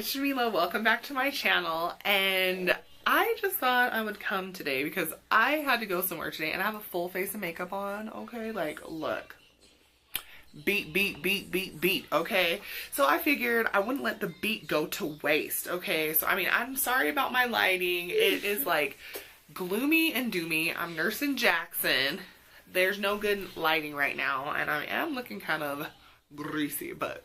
it's Jamillah. Welcome back to my channel. And I just thought I would come today because I had to go somewhere today and I have a full face of makeup on. Okay, like look. Beat, okay? So I figured I wouldn't let the beat go to waste, okay? So I mean, I'm sorry about my lighting. It is like gloomy and doomy. I'm nursing Jackson. There's no good lighting right now and I am looking kind of greasy, but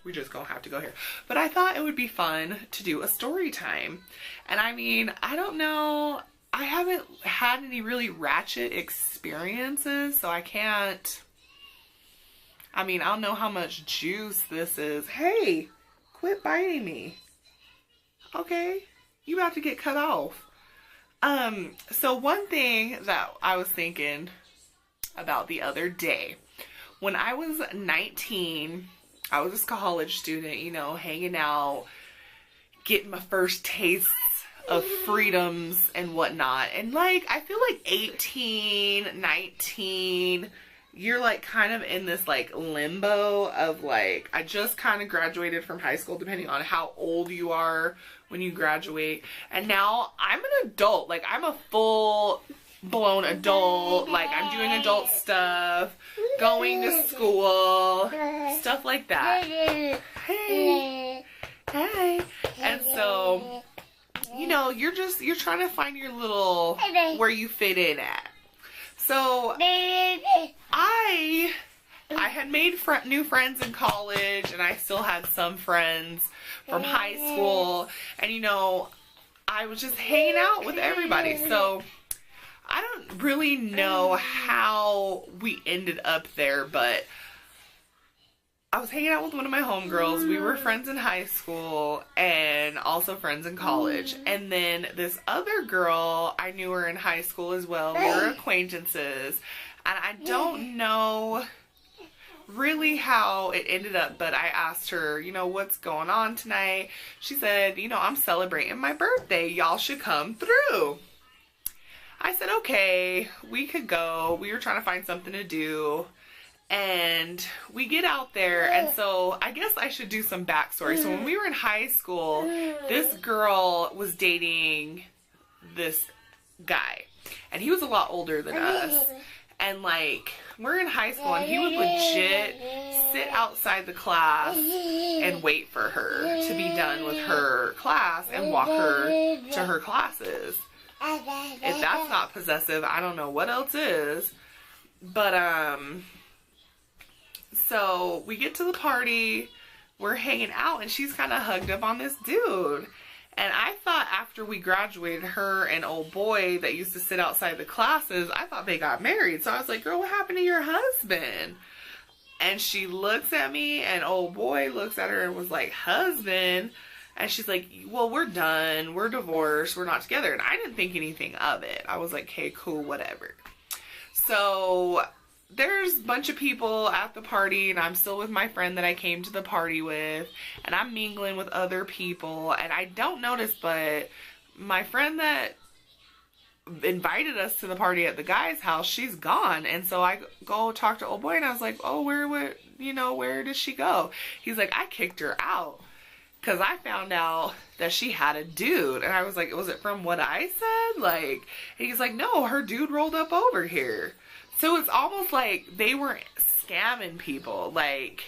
we just gonna have to go here. But I thought it would be fun to do a story time. And I mean, I don't know, I haven't had any really ratchet experiences, so I can't, I mean, I don't know how much juice this is. Hey, quit biting me. Okay, you about to get cut off. So one thing that I was thinking about the other day, when I was 19, I was a college student, you know, hanging out, getting my first tastes of freedoms and whatnot. And like, I feel like 18, 19, you're like kind of in this like limbo of like, I just kind of graduated from high school, depending on how old you are when you graduate. And now I'm an adult, like I'm a full blown adult, like I'm doing adult stuff, going to school, stuff like that. Hey, hey. And so, you know, you're trying to find your little, where you fit in at. So I had made new friends in college, and I still had some friends from high school, and you know, I was just hanging out with everybody. So I don't really know how we ended up there, but I was hanging out with one of my homegirls. We were friends in high school and also friends in college. And then this other girl, I knew her in high school as well. We were acquaintances. And I don't know really how it ended up, but I asked her, you know, what's going on tonight? She said, you know, I'm celebrating my birthday. Y'all should come through. I said, okay, we could go. We were trying to find something to do. And we get out there, and so I guess I should do some backstory. So when we were in high school, this girl was dating this guy, and he was a lot older than us. And like, we're in high school, and he would legit sit outside the class and wait for her to be done with her class and walk her to her classes. If that's not possessive, I don't know what else is. But so we get to the party, we're hanging out, and she's kind of hugged up on this dude. And I thought after we graduated, her and old boy that used to sit outside the classes, I thought they got married. So I was like, girl, what happened to your husband? And she looks at me, and old boy looks at her and was like, husband? And she's like, well, we're done. We're divorced. We're not together. And I didn't think anything of it. I was like, okay, cool, whatever. So there's a bunch of people at the party, and I'm still with my friend that I came to the party with, and I'm mingling with other people, and I don't notice, but my friend that invited us to the party at the guy's house, she's gone. And so I go talk to old boy, and I was like, oh, where did she go? He's like, I kicked her out because I found out that she had a dude. And I was like, was it from what I said? Like, and he's like, no, her dude rolled up over here. So it's almost like they were scamming people, like,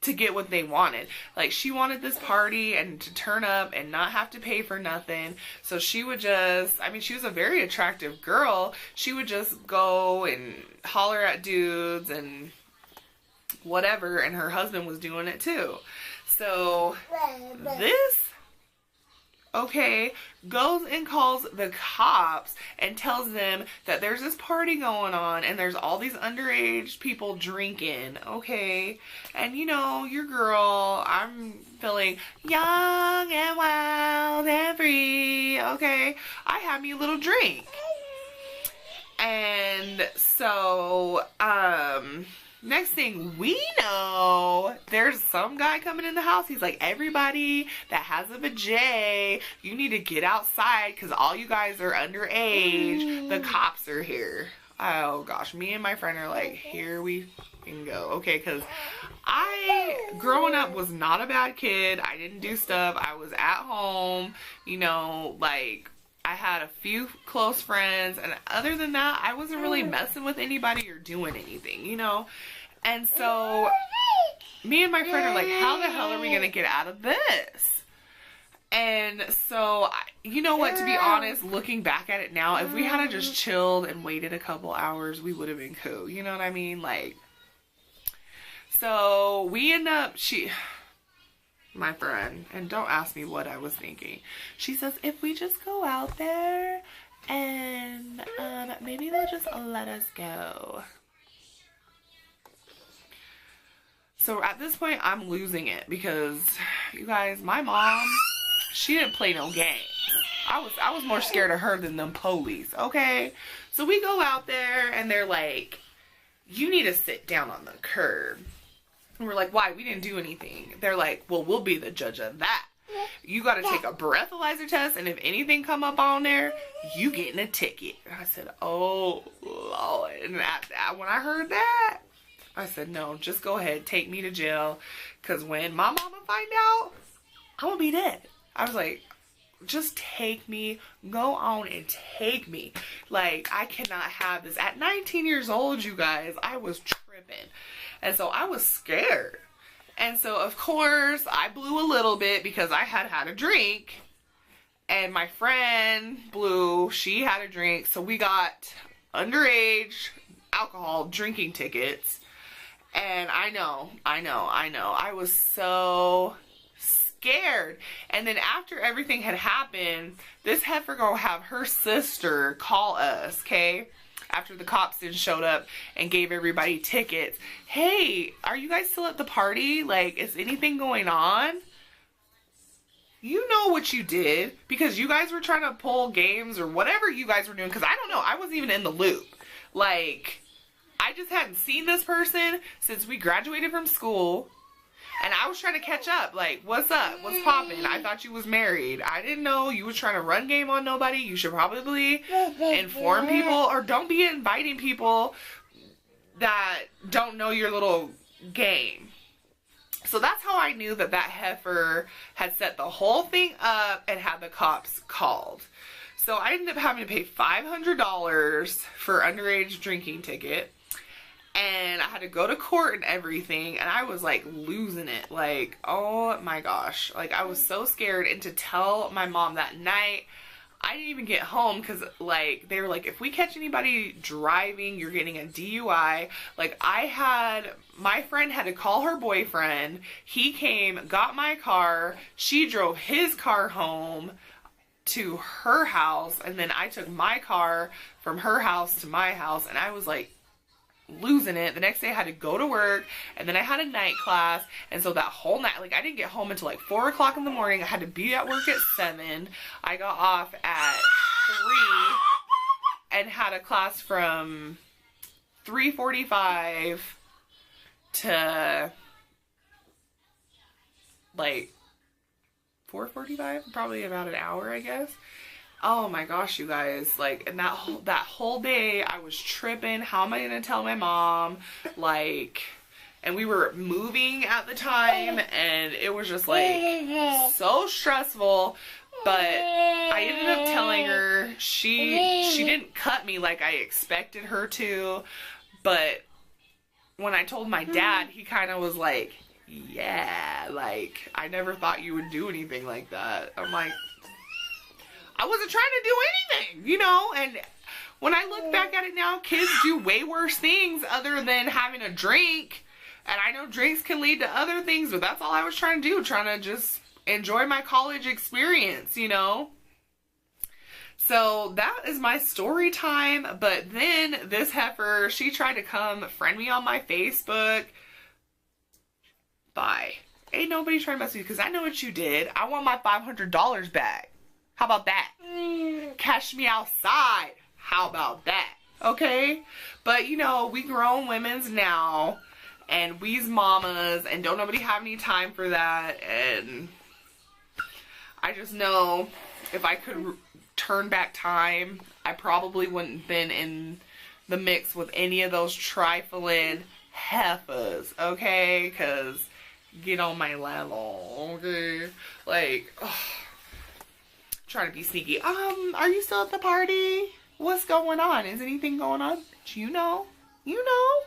to get what they wanted. Like, she wanted this party and to turn up and not have to pay for nothing. So she would just, I mean, she was a very attractive girl. She would just go and holler at dudes and whatever, and her husband was doing it too. So this, okay, goes and calls the cops and tells them that there's this party going on and there's all these underage people drinking, okay? And you know, your girl, I'm feeling young and wild and free, okay? I had me a little drink. And so, next thing we know, there's some guy coming in the house. He's like, everybody that has a vajay, you need to get outside because all you guys are underage. The cops are here. oh gosh, me and my friend are like, here we can go. Okay, because growing up, was not a bad kid. I didn't do stuff. I was at home, you know, like, I had a few close friends, and other than that, I wasn't really messing with anybody or doing anything, you know? And so, me and my friend are like, how the hell are we going to get out of this? And so, you know what, to be honest, looking back at it now, if we had just chilled and waited a couple hours, we would have been cool, you know what I mean? Like, so, we end up, my friend, and don't ask me what I was thinking. She says, if we just go out there and maybe they'll just let us go. So at this point, I'm losing it because, you guys, my mom, she didn't play no games. I was more scared of her than them police, okay? So we go out there and they're like, you need to sit down on the curb. And we're like, why? We didn't do anything. They're like, well, we'll be the judge of that. You got to take a breathalyzer test, and if anything come up on there, you getting a ticket. And I said, oh, Lord. And when I heard that, I said, no, just go ahead. Take me to jail. Because when my mama find out, I'm going to be dead. I was like, just take me. Go on and take me. Like, I cannot have this. At 19 years old, you guys, I was tripping. And so I was scared. And so, of course, I blew a little bit because I had a drink. And my friend blew. She had a drink. So we got underage alcohol drinking tickets. And I know. I was so scared. And then after everything had happened, this heifer gonna have her sister call us, okay? After the cops then showed up and gave everybody tickets. Hey, are you guys still at the party? Like, is anything going on? You know what you did because you guys were trying to pull games or whatever you guys were doing. Because I don't know. I wasn't even in the loop. Like, I just hadn't seen this person since we graduated from school. And I was trying to catch up. Like, what's up? What's poppin'? I thought you was married. I didn't know you was trying to run game on nobody. You should probably inform people or don't be inviting people that don't know your little game. So that's how I knew that heifer had set the whole thing up and had the cops called. So I ended up having to pay $500 for underage drinking ticket. And I had to go to court and everything, and I was like losing it. Like, oh my gosh. Like, I was so scared. And to tell my mom that night, I didn't even get home because, like, they were like, if we catch anybody driving, you're getting a DUI. Like, my friend had to call her boyfriend. He came, got my car. She drove his car home to her house, and then I took my car from her house to my house, and I was like, losing it. The next day I had to go to work, and then I had a night class, and so that whole night, like, I didn't get home until like 4 o'clock in the morning. I had to be at work at 7. I got off at 3 and had a class from 3:45 to like 4:45, probably about an hour, I guess. Oh my gosh, you guys, like, and that whole day I was tripping. How am I gonna tell my mom? Like, and we were moving at the time, and it was just like so stressful. But I ended up telling her. She didn't cut me like I expected her to, but when I told my dad, he kind of was like, yeah, like, I never thought you would do anything like that. I'm like, I wasn't trying to do anything, you know? And when I look back at it now, kids do way worse things other than having a drink. And I know drinks can lead to other things, but that's all I was trying to do. Trying to just enjoy my college experience, you know? So that is my story time. But then this heifer, she tried to come friend me on my Facebook. Bye. Ain't nobody trying to mess with you because I know what you did. I want my $500 back. How about that? Cash me outside. How about that? Okay? But, you know, we grown women's now, and we's mamas, and don't nobody have any time for that. And I just know if I could turn back time, I probably wouldn't have been in the mix with any of those trifling heifers, okay? Because get on my level, okay? Like, ugh. Trying to be sneaky. Are you still at the party? What's going on? Is anything going on? Do you know? You know?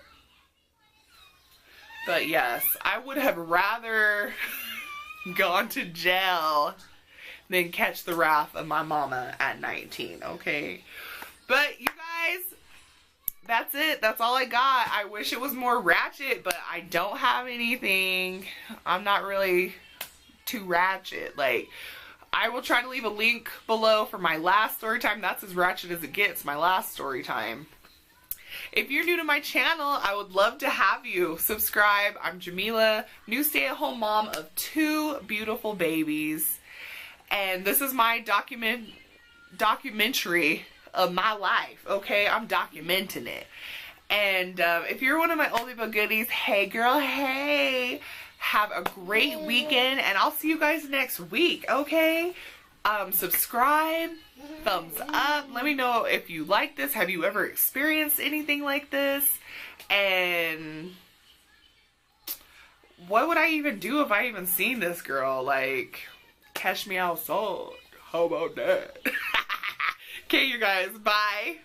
But yes, I would have rather gone to jail than catch the wrath of my mama at 19, okay? But you guys, that's it. That's all I got. I wish it was more ratchet, but I don't have anything. I'm not really too ratchet. Like, I will try to leave a link below for my last story time. That's as ratchet as it gets, my last story time. If you're new to my channel, I would love to have you subscribe. I'm Jamillah, new stay-at-home mom of 2 beautiful babies. And this is my documentary of my life, okay? I'm documenting it. And if you're one of my oldie but goodies, hey girl, hey. Have a great weekend, and I'll see you guys next week, okay? Subscribe, thumbs up. Let me know if you like this. Have you ever experienced anything like this? And what would I even do if I even seen this girl? Like, catch me outside. How about that? Okay, you guys, bye.